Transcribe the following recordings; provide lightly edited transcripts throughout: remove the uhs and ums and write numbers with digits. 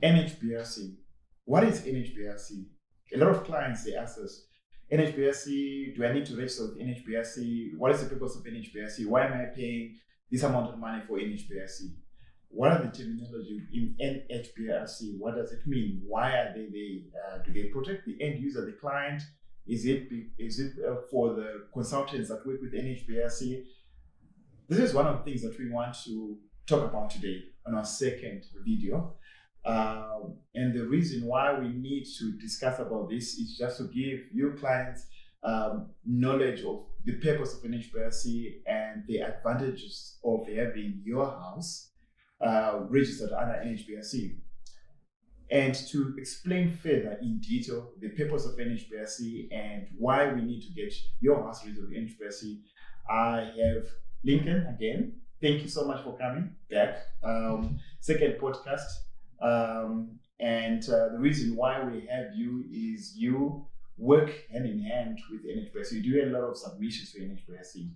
NHBRC. What is NHBRC? A lot of clients, they ask us, NHBRC, do I need to register with NHBRC? What is the purpose of NHBRC? Why am I paying this amount of money for NHBRC? What are the terminology in NHBRC? What does it mean? Why are they there? Do they protect the end user, the client? Is it for the consultants that work with NHBRC? This is one of the things that we want to talk about today on our second video. And the reason why we need to discuss about this is just to give you clients knowledge of the purpose of NHBRC and the advantages of having your house registered under NHBRC. And to explain further in detail the purpose of NHBRC and why we need to get your house registered with NHBRC, I have Lincoln again. Thank you so much for coming back. Second podcast. And the reason why we have you is you work hand in hand with NHBRC. You do a lot of submissions to NHBRC,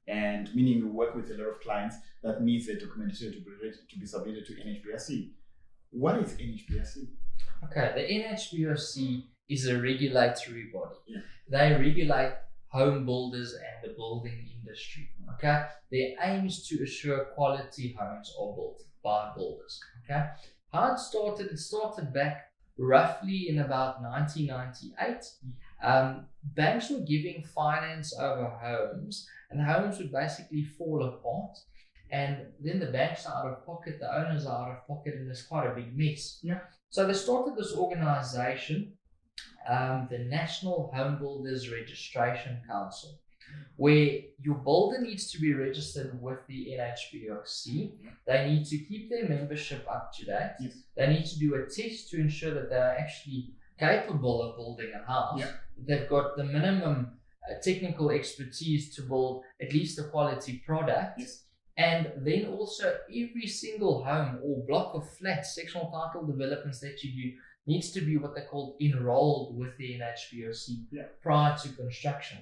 and meaning you work with a lot of clients that needs their documentation to be submitted to NHBRC. What is NHBRC? Okay, the NHBRC is a regulatory body. Yeah. They regulate home builders and the building industry. Okay, their aim is to assure quality homes are built by builders. Okay, how it started back roughly in about 1998. Banks were giving finance over homes, and homes would basically fall apart. And then the banks are out of pocket, the owners are out of pocket, and there's quite a big mess. Yeah. So they started this organization, the National Home Builders Registration Council, where your builder needs to be registered with the NHBRC. They need to keep their membership up to date. Yes. They need to do a test to ensure that they're actually capable of building a house. Yeah. They've got the minimum technical expertise to build at least a quality product. Yes. And then also every single home or block of flats, sectional title developments that you do needs to be what they call enrolled with the NHBRC prior to construction.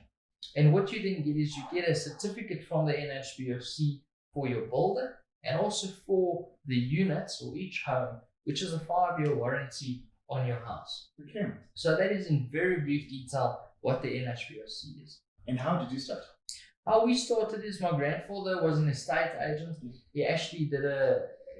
And what you then get is you get a certificate from the NHBRC for your builder and also for the units or each home, which is a 5-year warranty on your house. Okay. So that is in very brief detail what the NHBRC is. And how did you start? How we started is my grandfather was an estate agent. He actually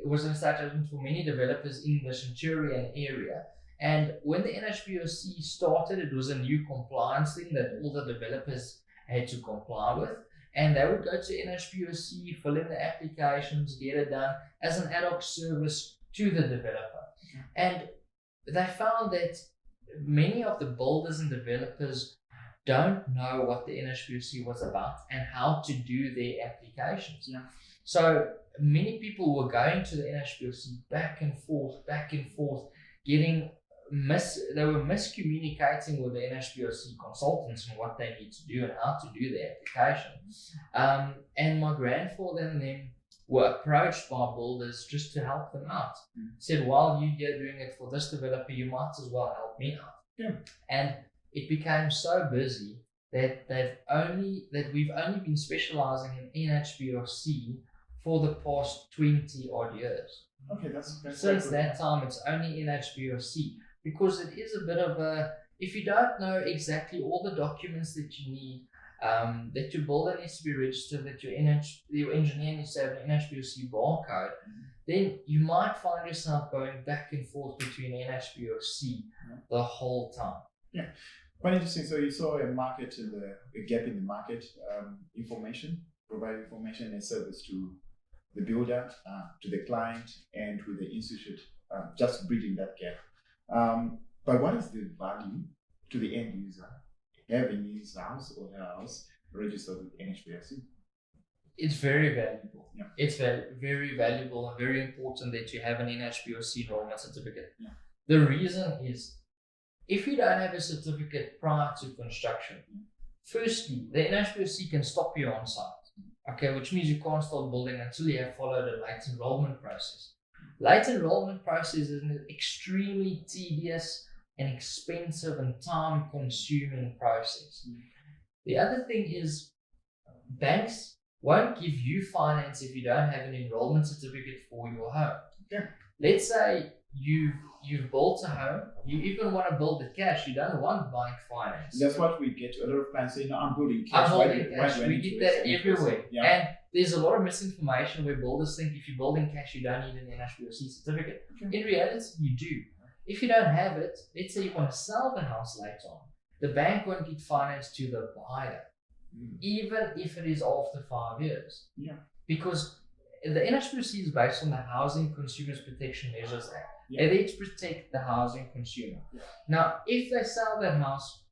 was an estate agent for many developers in the Centurion area. And when the NHBRC started, it was a new compliance thing that all the developers had to comply with. And they would go to NHBRC, fill in the applications, get it done as an ad hoc service to the developer. And they found that many of the builders and developers don't know what the NHBRC was about and how to do their applications. Yeah. So many people were going to the NHBRC back and forth, they were miscommunicating with the NHBRC consultants on what they need to do and how to do the application. And my grandfather and them were approached by builders just to help them out. Said, while you're doing it for this developer, you might as well help me out. Yeah. And it became so busy that we've only been specializing in NHBRC for the past 20 odd years. Okay, that's since that time it's only NHBRC, because it is a bit of a, if you don't know exactly all the documents that you need, that your builder needs to be registered, that your engineer needs to have an NHBRC barcode, then you might find yourself going back and forth between NHBRC the whole time. Yeah. Quite interesting. So you saw a market, a gap in the market, provide information and service to the builder, to the client, and to the institute, just bridging that gap. But what is the value to the end user having his house or her house registered with NHBRC? It's very valuable. Yeah. It's very valuable and very important that you have an NHBRC enrollment certificate. Yeah. The reason is, if you don't have a certificate prior to construction, firstly, the NHBRC can stop you on site. Okay, which means you can't start building until you have followed a late enrollment process. Late enrollment process is an extremely tedious and expensive and time-consuming process. The other thing is, banks won't give you finance if you don't have an enrollment certificate for your home. Yeah. Let's say you've built a home, you even want to build it cash. You don't want bank finance. That's what we get. A lot of clients say, "No, I'm building I'm cash." building cash. We get that raise everywhere. Yeah. And there's a lot of misinformation where builders think if you're building cash, you don't need an NHBRC certificate. Okay. In reality, you do. If you don't have it, let's say you want to sell the house later on, the bank won't get finance to the buyer, even if it is after 5 years. Yeah. Because the NHBRC is based on the Housing Consumers Protection Measures Act. Yeah. They're there to protect the housing consumer. Yeah. Now, if they sell that house,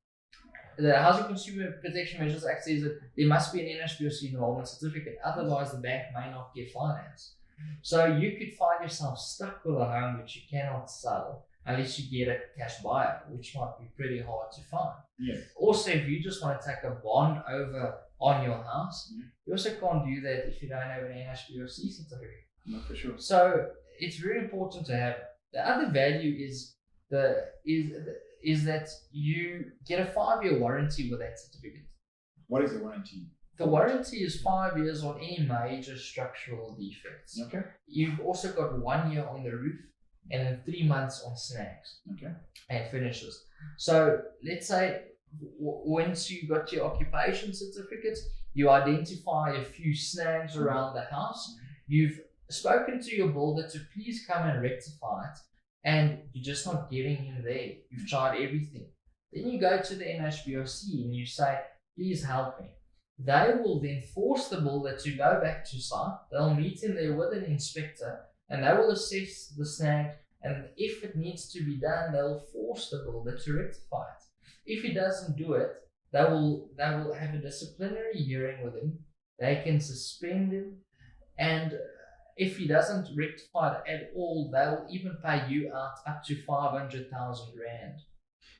the Housing Consumer Protection Measures Act says that there must be an NHBRC enrollment certificate, otherwise the bank may not get finance. So you could find yourself stuck with a home which you cannot sell unless you get a cash buyer, which might be pretty hard to find. Yes. Also, if you just want to take a bond over on your house, you also can't do that if you don't have an NHBRC certificate. No, for sure. So it's very important to have. The other value is that you get a 5-year warranty with that certificate. What is the warranty? The warranty is 5 years on any major structural defects. Okay. You've also got 1 year on the roof and then 3 months on snags. Okay. And finishes. So let's say once you got your occupation certificate, you identify a few snags around the house. You've spoken to your builder to please come and rectify it, and you're just not getting him there. You've tried everything. Then you go to the NHBRC and you say, please help me. They will then force the builder to go back to site. They'll meet him there with an inspector and they will assess the snag, and if it needs to be done, they'll force the builder to rectify it. If he doesn't do it, they will have a disciplinary hearing with him. They can suspend him, and if he doesn't rectify it at all, they will even pay you out up to 500,000 rand.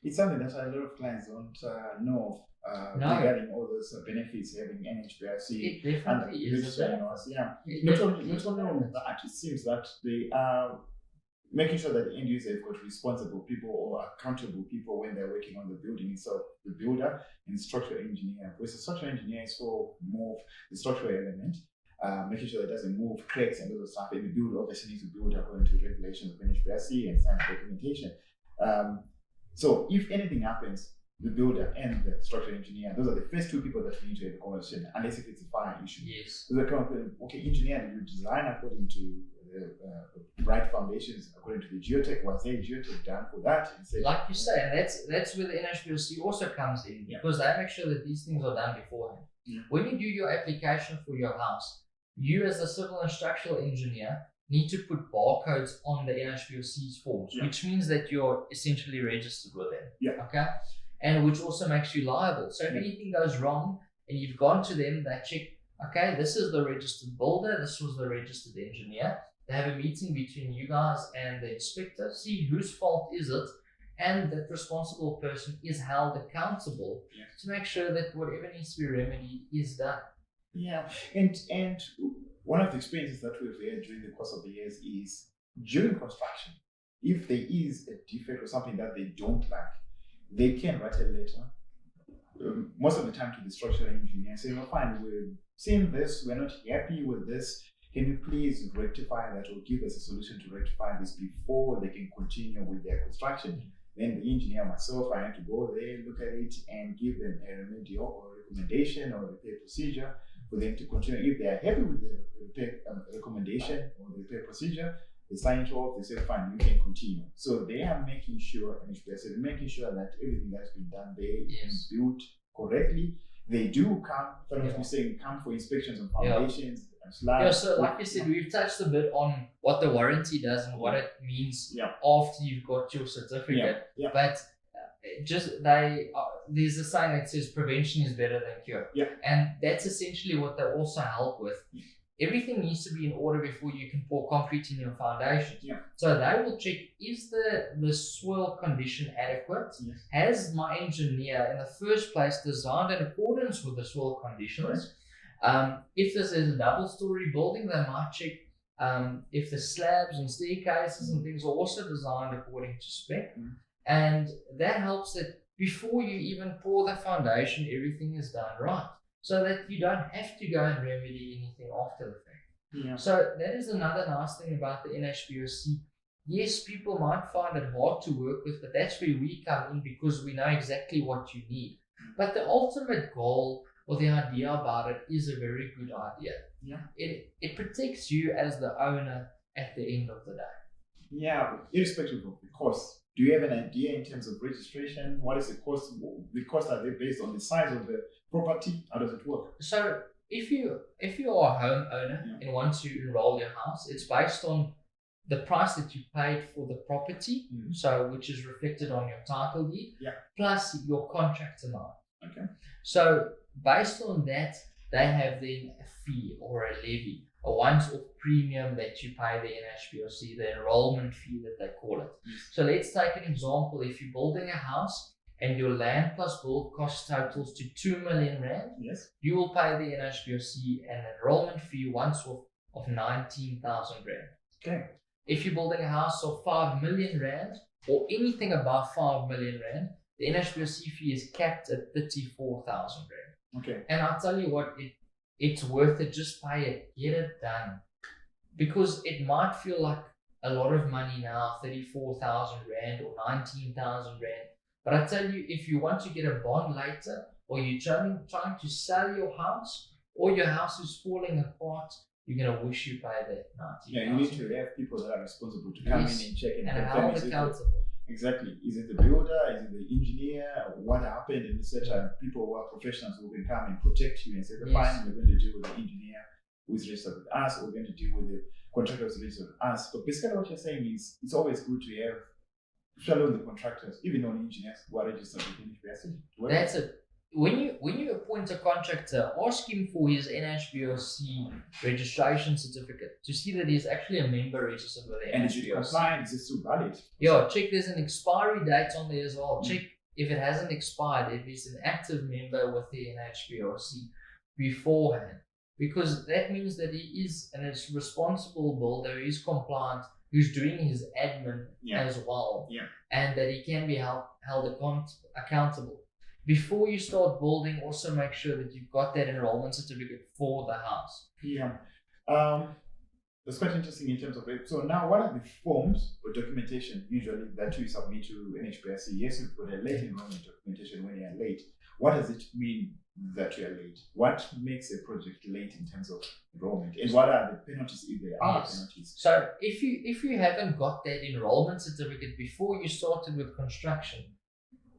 It's something that a lot of clients don't know of regarding all those benefits having NHBRC. It definitely is. Yeah. Not only that, it seems that they are making sure that the end user have got responsible people or accountable people when they're working on the building itself, the builder and structural engineer. Because the structural engineer is for more of the structural element, making sure that it doesn't move, cracks and all those stuff. And the builder obviously needs to build according to the regulations of NHBRC and science documentation. So if anything happens, the builder and the structural engineer, those are the first two people that we need to have a conversation, unless if it's a fire issue. Yes. So okay, engineer, you design according to the right foundations, according to the geotech. Was there geotech done for that? Like you say, and that's where the NHBRC also comes in, because they make sure that these things are done beforehand. Yeah. When you do your application for your house, you as a civil and structural engineer need to put barcodes on the NHBRC's forms, which means that you're essentially registered with them. Yeah. Okay. And which also makes you liable. So if anything goes wrong and you've gone to them, they check, okay, this is the registered builder, this was the registered engineer. They have a meeting between you guys and the inspector, see whose fault is it, and that responsible person is held accountable to make sure that whatever needs to be remedied is done. Yeah, and one of the experiences that we've had during the course of the years is during construction, if there is a defect or something that they don't like, they can write a letter, most of the time to the structural engineer, saying, "Oh, fine, we're seeing this, we're not happy with this. Can you please rectify that or give us a solution to rectify this before they can continue with their construction?" Then the engineer, myself, I had to go there, look at it, and give them a remedial or recommendation or repair procedure for them to continue. If they are happy with the repair recommendation or the repair procedure, they sign it off, they say, "Fine, you can continue." So they are making sure, and they're making sure that everything that's been done there is built correctly. They do come for inspections on foundations and slabs. Yeah, so like you said, we've touched a bit on what the warranty does and what it means after you've got your certificate. Yeah. But there's a saying that says prevention is better than cure. Yeah. And that's essentially what they also help with. Everything needs to be in order before you can pour concrete in your foundation. Yeah. So they will check, is the soil condition adequate? Yes. Has my engineer in the first place designed in accordance with the soil conditions? If this is a double-story building, they might check if the slabs and staircases and things are also designed according to spec. And that helps that before you even pour the foundation, everything is done right, so that you don't have to go and remedy anything after the fact. Yeah. So that is another nice thing about the NHBRC. yes, people might find it hard to work with, but that's where we come in because we know exactly what you need. But the ultimate goal or the idea about it is a very good idea. Yeah. It protects you as the owner at the end of the day. Yeah, but irrespective of the cost, do you have an idea in terms of registration? What is the cost? The costs are they based on the size of the property? How does it work? So if you are a homeowner and want to enroll your house, it's based on the price that you paid for the property, so which is reflected on your title deed, plus your contract amount. Okay. So based on that, they have then a fee or a levy, a once-off premium that you pay the NHBRC, the enrollment fee that they call it. So let's take an example. If you're building a house and your land plus build cost totals to 2 million rand, you will pay the NHBRC an enrollment fee once-off of 19,000 rand. Okay. If you're building a house of 5 million rand or anything above 5 million rand, the NHBRC fee is capped at 34,000 rand. Okay. And I'll tell you what, it's worth it. Just pay it, get it done. Because it might feel like a lot of money now, 34,000 rand or 19,000 rand. But I tell you, if you want to get a bond later, or you're trying to sell your house, or your house is falling apart, you're going to wish you paid that 19,000. Yeah, you need to have people that are responsible to come in and check and held accountable. Exactly. Is it the builder? Is it the engineer? What happened? And etc. People who are professionals who can come and protect you and say, fine, we're going to deal with the engineer who's registered with us, or we're going to deal with the contractor who's registered with us. But basically what you're saying is it's always good to have, especially the contractors, even non-engineers who are registered with NHBRC. That's it. When you appoint a contractor, ask him for his NHBRC registration certificate to see that he's actually a member registered with the NHBRC. And is it compliant? Is it still valid? Yeah, check there's an expiry date on there as well. Check if it hasn't expired, if he's an active member with the NHBRC beforehand. Because that means that he is a responsible builder, he's compliant, who's doing his admin as well, and that he can be held accountable. Before you start building, also make sure that you've got that enrollment certificate for the house. Yeah. That's quite interesting in terms of it. So now, what are the forms or documentation usually that you submit to NHBRC? Yes, you've got a late enrollment documentation when you're late. What does it mean that you're late? What makes a project late in terms of enrollment? And what are the penalties if there are penalties? So if you haven't got that enrollment certificate before you started with construction,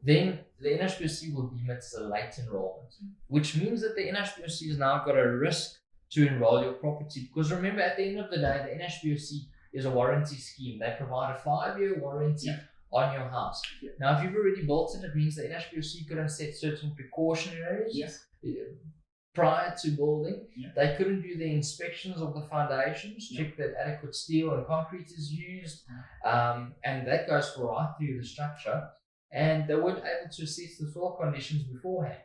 then the NHBRC will deem it as a late enrollment, which means that the NHBRC has now got a risk to enroll your property. Because remember, at the end of the day, the NHBRC is a warranty scheme. They provide a 5-year warranty on your house. Now, if you've already built it, it means the NHBRC couldn't set certain precautionaries prior to building. They couldn't do the inspections of the foundations, check that adequate steel and concrete is used, and that goes for right through the structure. And they weren't able to assess the soil conditions beforehand.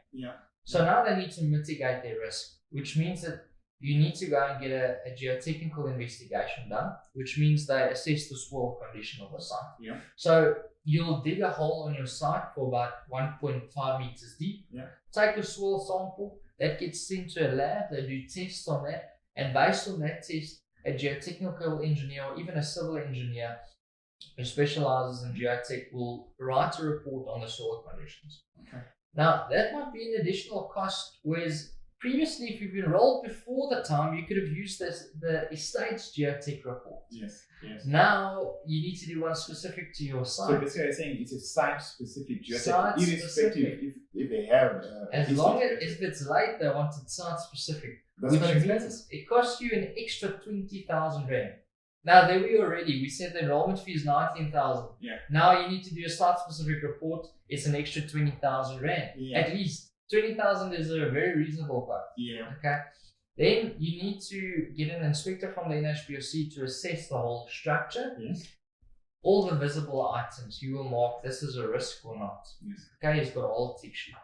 So now they need to mitigate their risk, which means that you need to go and get a geotechnical investigation done, which means they assess the soil condition of the site. So you'll dig a hole on your site for about 1.5 meters deep, take a soil sample, that gets sent to a lab, they do tests on that, and based on that test, a geotechnical engineer or even a civil engineer who specializes in geotech will write a report on the soil conditions. Now, that might be an additional cost, whereas previously, if you've enrolled before the time, you could have used the estate's geotech report. Now, you need to do one specific to your site. So basically, you're saying it's a site-specific geotech, irrespective if they have... as long as if it's late, they want it site-specific. That's which means it costs you an extra 20,000 rand. Now, there we said the enrollment fee is 19,000. Now, you need to do a site-specific report. It's an extra 20,000 rand, at least. 20,000 is a very reasonable quote. Okay. Then you need to get an inspector from the NHBRC to assess the whole structure. All the visible items, you will mark this is a risk or not. Okay, it's got a whole tick sheet.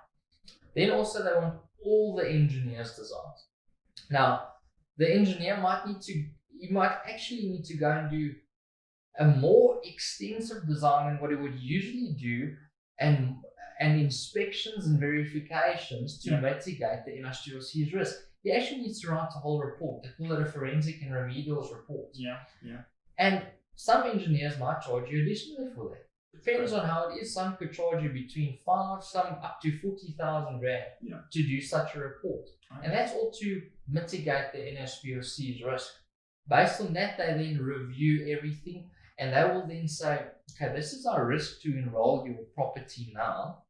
Then also they want all the engineer's designs. Now, the engineer might actually need to go and do a more extensive design than what he would usually do, and inspections and verifications to mitigate the NHBRC's risk. He actually needs to write a whole report. They call it a forensic and remedials report. And some engineers might charge you additionally for that. Depends on how it is. Some could charge you between 5, some up to 40,000 rand to do such a report. And that's all to mitigate the NHBRC's risk. Based on that, they then review everything and they will then say, okay, this is our risk to enroll your property now.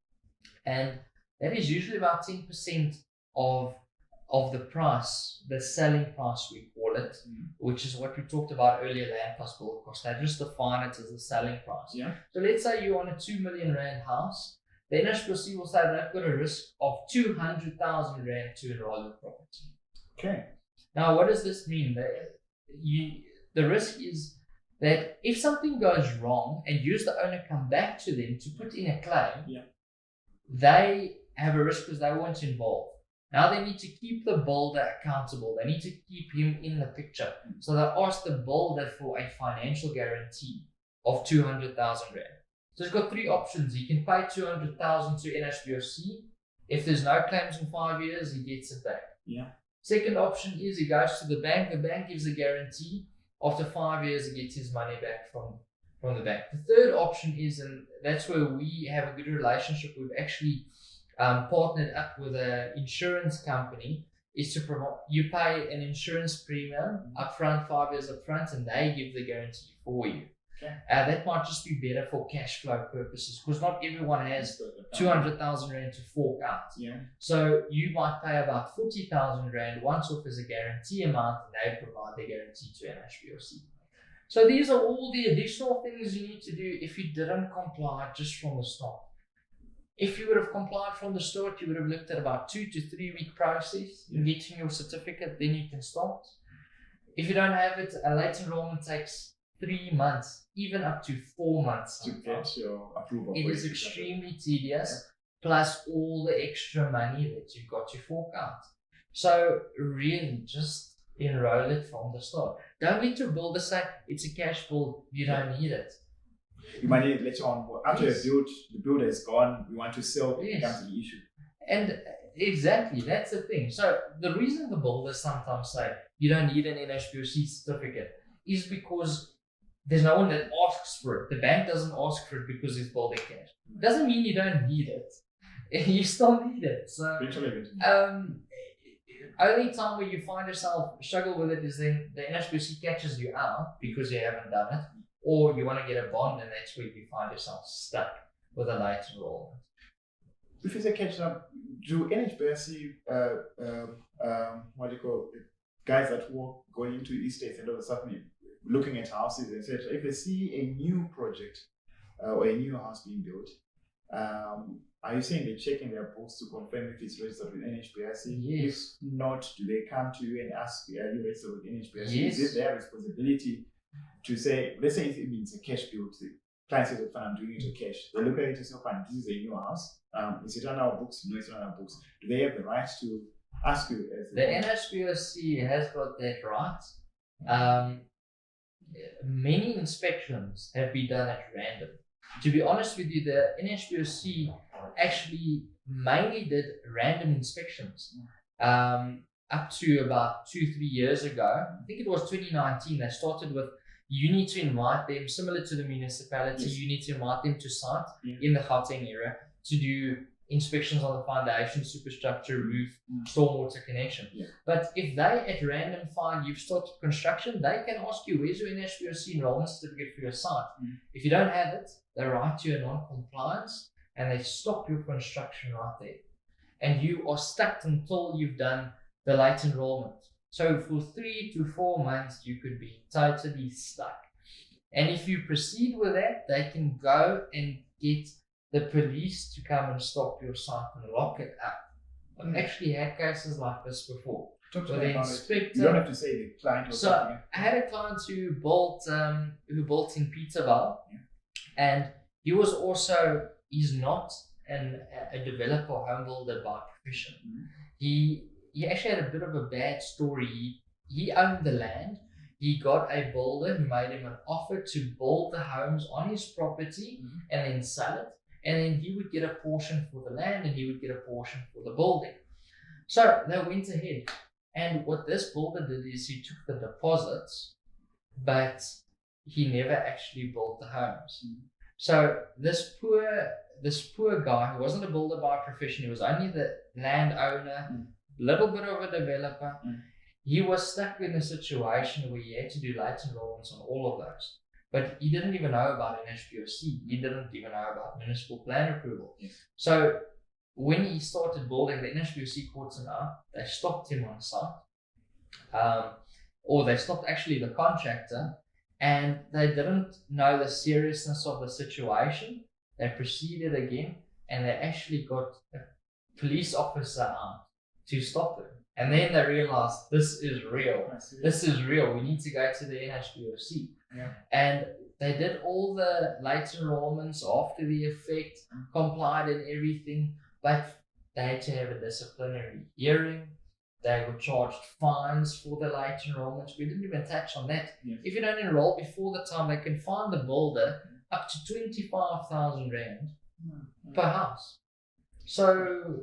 And that is usually about 10% of the price, the selling price we call it, which is what we talked about earlier, land plus build cost. They just define it as the selling price. So let's say you're on a 2 million rand house, the NHBRC will say they've got a risk of 200,000 rand to enroll your property. Okay. Now, what does this mean? The risk is that if something goes wrong and you as the owner come back to them to put in a claim, they have a risk because they weren't involved. Now they need to keep the builder accountable. They need to keep him in the picture. So they ask the builder for a financial guarantee of 200,000 rand. So he's got 3 options. He can pay 200,000 to NHBRC. If there's no claims in 5 years, he gets it back. Second option is he goes to the bank. The bank gives a guarantee. After 5 years, he gets his money back from the bank. The third option is, and that's where we have a good relationship, we've actually partnered up with an insurance company, is to provide, you pay an insurance premium upfront, 5 years upfront, and they give the guarantee for you. That might just be better for cash flow purposes because not everyone has 200,000 rand to fork out. So you might pay about 40,000 rand once off as a guarantee amount, and they provide the guarantee to NHBRC. So these are all the additional things you need to do if you didn't comply just from the start. If you would have complied from the start, you would have looked at about 2 to 3 week process in getting your certificate, then you can start. If you don't have it, a late enrollment takes 3 months, even up to 4 months to get your approval. It is extremely tedious, plus all the extra money that you've got to fork out. So really just enroll it from the start. Don't let your builder say it's a cash build, you don't need it. You might need it later on. After the builder is gone, we want to sell, it becomes an issue. And exactly, that's the thing. So the reason the builders sometimes say you don't need an NHBRC certificate is because there's no one that asks for it. The bank doesn't ask for it because it's building cash. Doesn't mean you don't need it. You still need it. So only time where you find yourself struggle with it is then the NHBRC catches you out because you haven't done it, or you want to get a bond, and that's where you find yourself stuck with a late enrollment. If it's a catch up, do NHBRC what do you call it, guys that work going into estates and all the stuff, looking at houses, etc. If they see a new project or a new house being built, are you saying they're checking their books to confirm if it's registered with NHBRC? Yes. If not, do they come to you and ask, are you registered with NHBRC? Yes. Is it their responsibility to say, let's say it means a cash build, the client says, fine, I'm doing it to cash. They look at it and say, fine, this is a new house. Is it on our books? No, it's not on our books. Do they have the right to ask you? The NHBRC has got that right. Many inspections have been done at random. To be honest with you, the NHBRC actually mainly did random inspections. Up to about 2-3 years ago, I think it was 2019, they started with, you need to invite them, similar to the municipality, you need to invite them to site in the Gauteng area to do inspections on the foundation, superstructure, roof, stormwater connection. But if they at random find you've started construction, they can ask you, where's your NHBRC enrollment certificate for your site? If you don't have it, they write you a non-compliance and they stop your construction right there. And you are stuck until you've done the late enrollment. So for 3 to 4 months, you could be totally stuck. And if you proceed with that, they can go and get the police to come and stop your site and lock it up. I've actually had cases like this before. Talk to me about inspector, it. You don't have to say the client or something. I had a client who built in Peterborough, and he was also, he's not a developer or home builder by profession. He actually had a bit of a bad story. He owned the land. He got a builder who made him an offer to build the homes on his property and then sell it. And then he would get a portion for the land and he would get a portion for the building. So they went ahead. And what this builder did is he took the deposits, but he never actually built the homes. So this poor guy, who wasn't a builder by profession, he was only the landowner, little bit of a developer. He was stuck in a situation where he had to do late enrollments on all of those. But he didn't even know about NHBRC. He didn't even know about municipal plan approval. Yes. So when he started building, the NHBRC caught him out. They stopped him on site. Or they stopped actually the contractor, and they didn't know the seriousness of the situation. They proceeded again, and they actually got a police officer out to stop them. And then they realized, this is real. This is real. We need to go to the NHBRC. Yeah. And they did all the late enrollments after the effect, complied and everything, but they had to have a disciplinary hearing. They were charged fines for the late enrollments. We didn't even touch on that. Yes. If you don't enroll before the time, they can fine the builder up to 25,000 Rand per house. So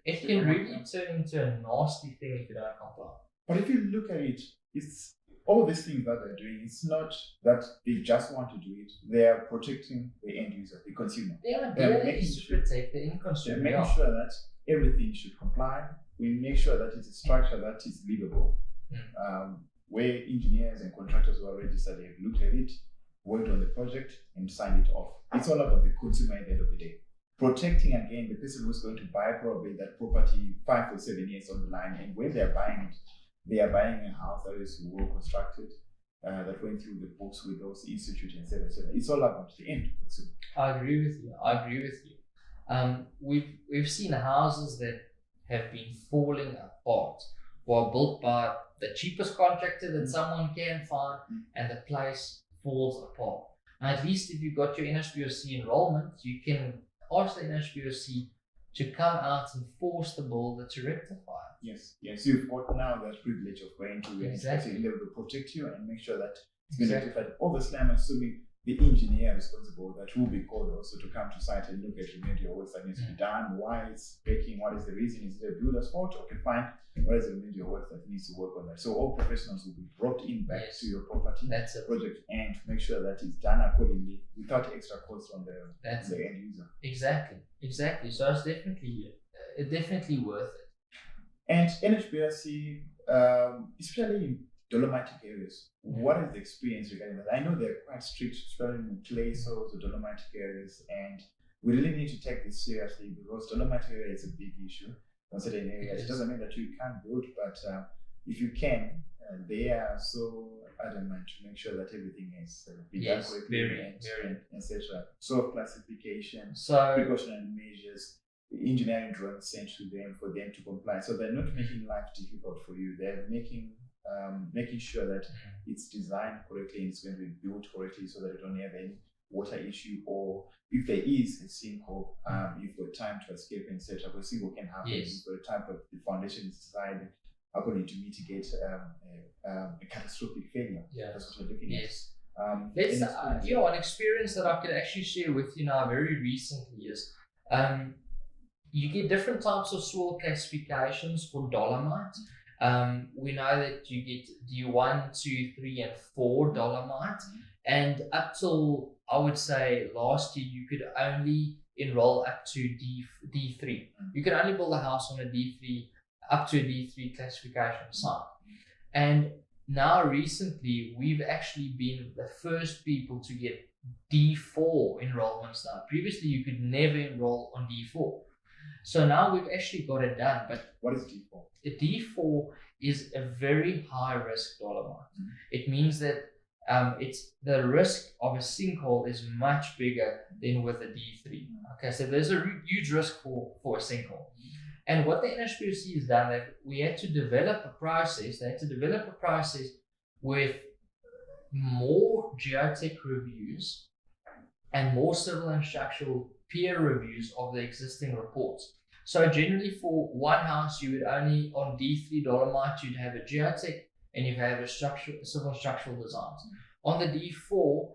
it can really turn into a nasty thing if you don't comply. But if you look at it, it's all these things that they're doing. It's not that they just want to do it. They are protecting the end user, the consumer. The idea is to protect the end consumer. They're making sure that everything should comply. We make sure that it's a structure that is livable, where engineers and contractors who are registered have looked at it, worked on the project, and signed it off. It's all about the consumer at the end of the day. Protecting again the person who's going to buy probably that property 5 or 7 years on the line, and when they're buying it, they are buying a house that is well constructed, that went through the books with those institutes, etc. It's all about the end consumer. I agree with you. We've seen houses that have been falling apart, were built by the cheapest contractor that someone can find, and the place falls apart. Now, at least if you've got your NHBRC enrollment, you can ask the NHBRC to come out and force the builder to rectify it. Yes, you've got now that privilege of going to the NHBRC, and they will protect you and make sure that it's been rectified. Obviously, I'm assuming the engineer responsible that will be called also to come to site and look at remedial works that needs to be done, why it's breaking, what is the reason, is it a builder's fault? Okay, fine, what is the remedial work that needs to work on that? So all professionals will be brought in back to your property project and make sure that it's done accordingly without extra cost on the end user. Exactly. So it's definitely worth it. And NHBRC, especially in Dolomitic areas, what is the experience regarding that? I know they're quite strict, especially in clay soils or Dolomitic areas, and we really need to take this seriously because Dolomitic area is a big issue in certain areas. It doesn't mean that you can't build, but if you can, they are so adamant to make sure that everything is done correctly, etc. So classification, precautionary measures, engineering drawings sent to them for them to comply. So they're not making life difficult for you. They're making sure that it's designed correctly and it's going to be built correctly so that you don't have any water issue, or if there is a sinkhole, you've got time to escape and set up. A sinkhole can happen. You've got time, but the foundation is designed according to mitigate a catastrophic failure. That's what we're looking at. Let's an experience that I could actually share with you now very recently is you get different types of soil classifications for dolomite. We know that you get D1, 2, 3, and 4 dolomite, and up till I would say last year you could only enroll up to D3. You can only build a house on a D3 up to a D3 classification site. And now recently we've actually been the first people to get D4 enrollments now. Previously you could never enroll on D4. So now we've actually got it done. But what is D4? The D4 is a very high risk dolomite. It means that it's the risk of a sinkhole is much bigger than with a D3. Okay, so there's a huge risk for a sinkhole. And what the NHBRC has done, that we had to develop a process. They had to develop a process with more geotech reviews and more civil and structural peer reviews of the existing reports. So generally for one house, you would only, on D3 dolomite, you'd have a geotech and you'd have a civil and structural designs. On the D4,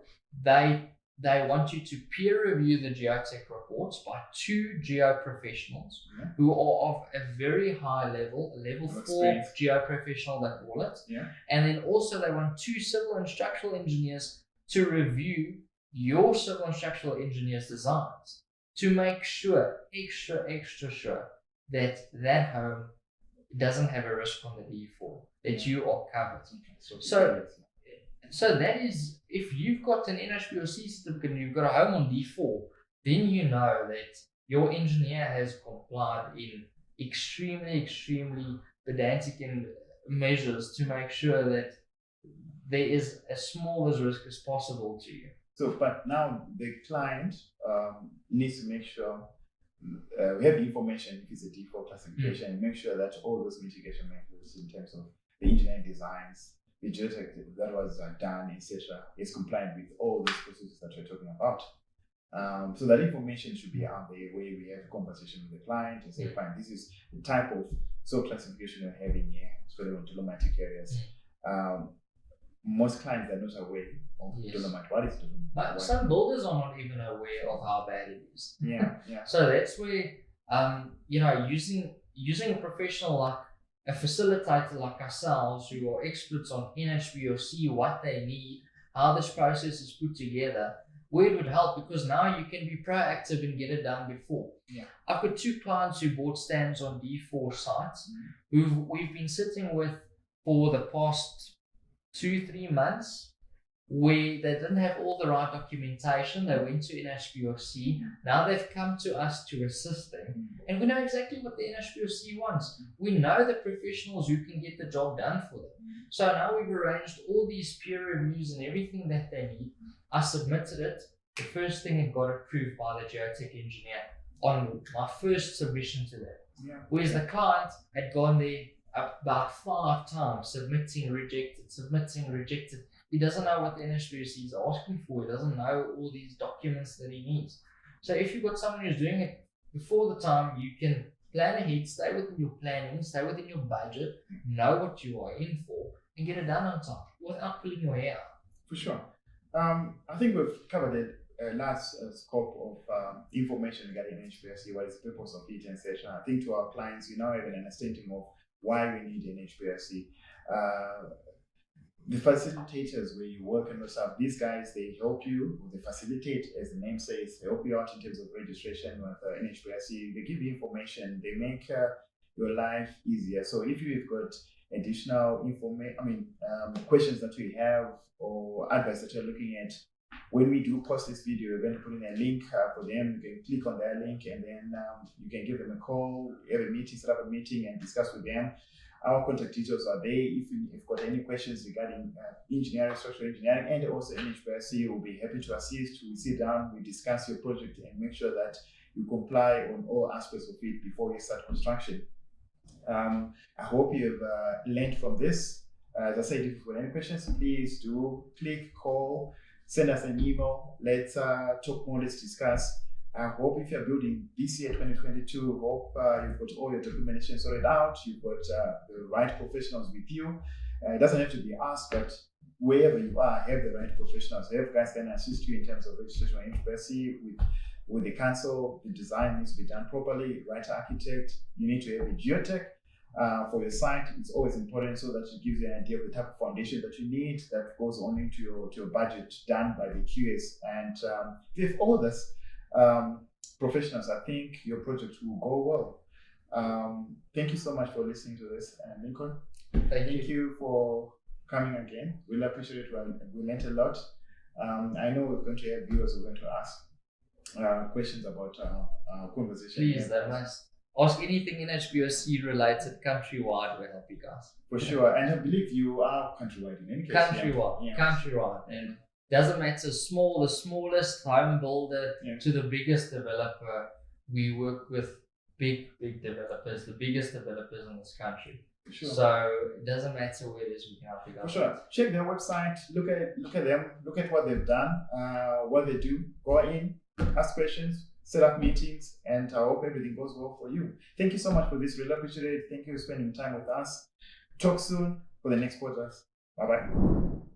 they want you to peer review the geotech reports by 2 geo-professionals who are of a very high level, a level 4 geo-professional, they call it. And then also they want 2 civil and structural engineers to review your civil and structural engineer's designs to make sure, extra sure, that home doesn't have a risk on the D4, that you are covered. So that is, if you've got an NHBRC certificate and you've got a home on D4, then you know that your engineer has complied in extremely pedantic measures to make sure that there is as small as risk as possible to you. So, but now the client needs to make sure we have information if it's a D4 classification, and make sure that all those mitigation measures in terms of the engineering designs, the geotech that was done, etc., is compliant with all these processes that we're talking about. So that information should be out there where we have a conversation with the client and say, fine, this is the type of soil classification you're having here, especially on dolomitic areas. Most clients are not aware of dolomite. What is dolomite? But some builders are not even aware of how bad it is. Yeah. So that's where using a professional like a facilitator like ourselves, who are experts on NHBRC, what they need, how this process is put together, where it would help, because now you can be proactive and get it done before. Yeah. I've got 2 clients who bought stands on D4 sites, who we've been sitting with for the past 2-3 months, where they didn't have all the right documentation. They went to NHBRC. Now they've come to us to assist them, and we know exactly what the NHBRC wants. We know the professionals who can get the job done for them. So now we've arranged all these peer reviews and everything that they need. I submitted it. The first thing it got approved by the geotech engineer on my first submission to them. Whereas the client had gone there about 5 times, submitting, rejected. He doesn't know what the NHBRC is asking for. He doesn't know all these documents that he needs. So if you've got someone who's doing it before the time, you can plan ahead, stay within your planning, stay within your budget, know what you are in for, and get it done on time without pulling your hair out. For sure. I think we've covered a large scope of information regarding NHBRC, what is the purpose of it, etc. I think to our clients, we now have an understanding of why we need NHBRC. The facilitators where you work and stuff, these guys, they help you, they facilitate, as the name says, they help you out in terms of registration with NHBRC. They give you information, they make your life easier. So if you've got additional questions that you have or advice that you're looking at, when we do post this video, we're going to put in a link for them. You can click on their link, and then you can give them a call, have a meeting, set up a meeting and discuss with them. Our contact details are there. If you've got any questions regarding engineering, structural engineering, and also NHBRC, we'll be happy to assist. We sit down, we discuss your project and make sure that you comply on all aspects of it before you start construction. I hope you've learned from this. As I said, if you've got any questions, please do click, call, send us an email. Let's talk more, let's discuss. I hope if you're building this year, 2022, hope you've got all your documentation sorted out, you've got the right professionals with you. It doesn't have to be us, but wherever you are, have the right professionals. Have guys can assist you in terms of registration or NHBRC with the council. The design needs to be done properly, right architect. You need to have a geotech for your site. It's always important so that it gives you an idea of the type of foundation that you need that goes on into your budget done by the QS. And if all this professionals, I think your project will go well. Thank you so much for listening to this, Lincoln. Thank you for coming again. Really appreciate it. We learned a lot. I know we're going to have viewers who are going to ask questions about our conversation. Please, they must ask anything NHBRC related countrywide. We'll help you guys. For sure. And I believe you are countrywide in any case. Countrywide. And doesn't matter, the smallest home builder to the biggest developer. We work with big developers, the biggest developers in this country. For sure. So it doesn't matter where it is, we can help you guys. For sure. Check their website, look at them, look at what they've done, what they do, go in, ask questions, set up meetings, and I hope everything goes well for you. Thank you so much for this. Really appreciate it. Thank you for spending time with us. Talk soon for the next podcast. Bye-bye.